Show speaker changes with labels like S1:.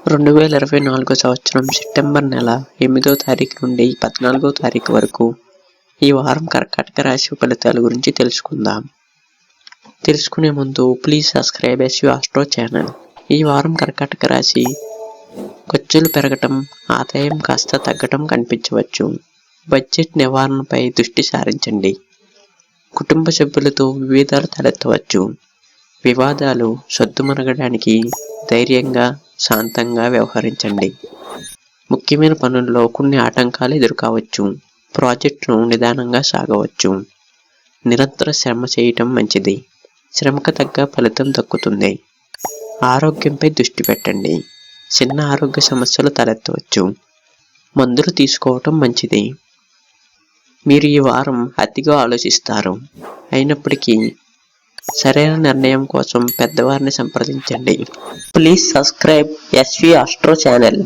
S1: 2024 సంవత్సరం సెప్టెంబర్ నెల 8వ తారీఖు నుండి 14వ తారీఖు వరకు ఈ వారం కర్కాటక రాశి ఫలితాల గురించి తెలుసుకుందాం. తెలుసుకునే ముందు please subscribe SV Astro channel. ఈ వారం కర్కాటక రాశి ఖర్చులు పెరగటం, ఆదాయం కాస్త తగ్గటం కనిపించవచ్చు. బడ్జెట్ నివారణపై దృష్టి సారించండి. కుటుంబ సభ్యులతో విభేదాలు తలెత్తవచ్చు. వివాదాలు సద్దుమణగడానికి ధైర్యంగా శాంతంగా వ్యవహరించండి. ముఖ్యమైన పనుల్లో కొన్ని ఆటంకాలు ఎదుర్కోవచ్చు. ప్రాజెక్టును నిదానంగా సాగవచ్చు. నిరంతర శ్రమ చేయటం మంచిది. శ్రమకు తగ్గ ఫలితం దక్కుతుంది. ఆరోగ్యంపై దృష్టి పెట్టండి. చిన్న ఆరోగ్య సమస్యలు తలెత్తవచ్చు. మందులు తీసుకోవటం మంచిది. మీరు ఈ వారం అతిగా ఆలోచిస్తారు. అయినప్పటికీ సరైన నిర్ణయం కోసం పెద్దవారిని సంప్రదించండి. Please subscribe SV Astro channel.